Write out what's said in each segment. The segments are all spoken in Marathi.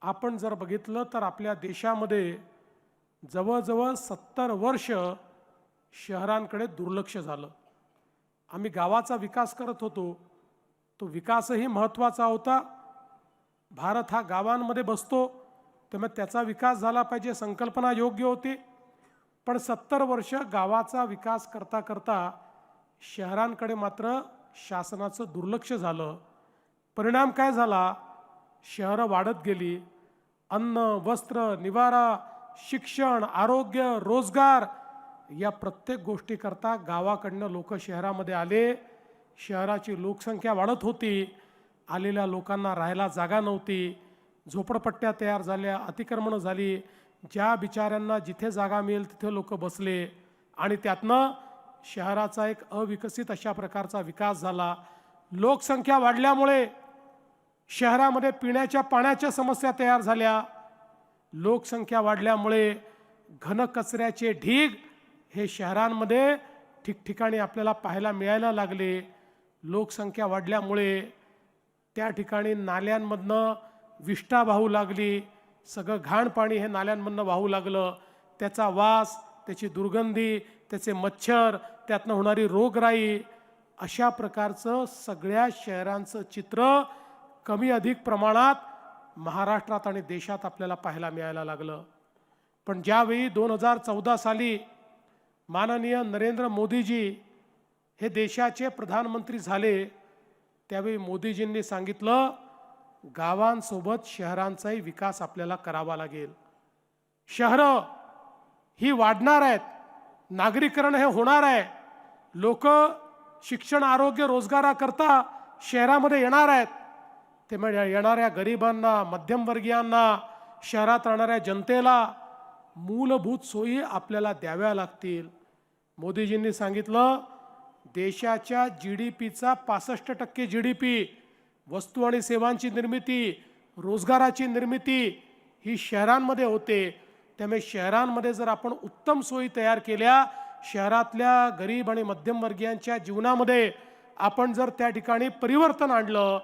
आपण जर बघितलं तर आपल्या देशामध्ये जवळजवळ 70 वर्ष शहरांकडे दुर्लक्ष झालं. आम्ही गावाचा विकास करत होतो. तो विकासही महत्त्वाचा होता. भारत हा गावांमध्ये बसतो, त्यामुळे त्याचा विकास झाला पाहिजे, संकल्पना योग्य होती. पण 70 वर्ष गावाचा विकास करता करता शहरांकडे मात्र शासनाचं दुर्लक्ष झालं. परिणाम काय झाला? शहरं वाढत गेली. अन्न, वस्त्र, निवारा, शिक्षण, आरोग्य, रोजगार या प्रत्येक गोष्टीकरता गावाकडनं लोक शहरामध्ये आले. शहराची लोकसंख्या वाढत होती. आलेल्या लोकांना राहायला जागा नव्हती. झोपडपट्ट्या तयार झाल्या, अतिक्रमणं झाली. ज्या बिचाऱ्यांना जिथे जागा मिळेल तिथे लोक बसले आणि त्यातनं शहराचा एक अविकसित अशा प्रकारचा विकास झाला. लोकसंख्या वाढल्यामुळे शहरामध्ये पिण्याच्या पाण्याच्या समस्या तयार झाल्या. लोकसंख्या वाढल्यामुळे घनकचऱ्याचे ढीग हे शहरांमध्ये ठिकठिकाणी आपल्याला पाहायला मिळायला लागले. लोकसंख्या वाढल्यामुळे त्या ठिकाणी नाल्यांमधनं विष्ठा वाहू लागली. सगळं घाण पाणी हे नाल्यांमधनं वाहू लागलं. त्याचा वास, त्याची दुर्गंधी, त्याचे मच्छर, त्यातनं होणारी रोगराई, अशा प्रकारचं सगळ्या शहरांचं चित्र कमी अधिक प्रमाणात महाराष्ट्रात आणि देशात आपल्याला पाहायला मिळायला लागलं. पण ज्यावेळी 2014 साली माननीय नरेंद्र मोदीजी हे देशाचे प्रधानमंत्री झाले, त्यावेळी मोदीजींनी सांगितलं गावांसोबत शहरांचाही विकास आपल्याला करावा लागेल. शहरं ही वाढणार आहेत, नागरीकरण हे होणार आहे. लोक शिक्षण, आरोग्य, रोजगाराकरता शहरामध्ये येणार आहेत. त्यामुळे येणाऱ्या गरिबांना, मध्यमवर्गीयांना, शहरात राहणाऱ्या जनतेला मूलभूत सोयी आपल्याला द्याव्या लागतील. मोदीजींनी सांगितलं देशाच्या GDPचा 65% GDP वस्तू आणि सेवांची निर्मिती, रोजगाराची निर्मिती ही शहरांमध्ये होते. त्यामुळे शहरांमध्ये जर आपण उत्तम सोयी तयार केल्या, शहरातल्या गरीब आणि मध्यमवर्गीयांच्या जीवनामध्ये आपण जर त्या ठिकाणी परिवर्तन आणलं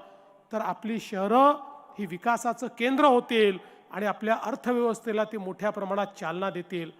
तर आपली शहरं ही विकासाचं केंद्र होतील आणि आपल्या अर्थव्यवस्थेला ती मोठ्या प्रमाणात चालना देतील.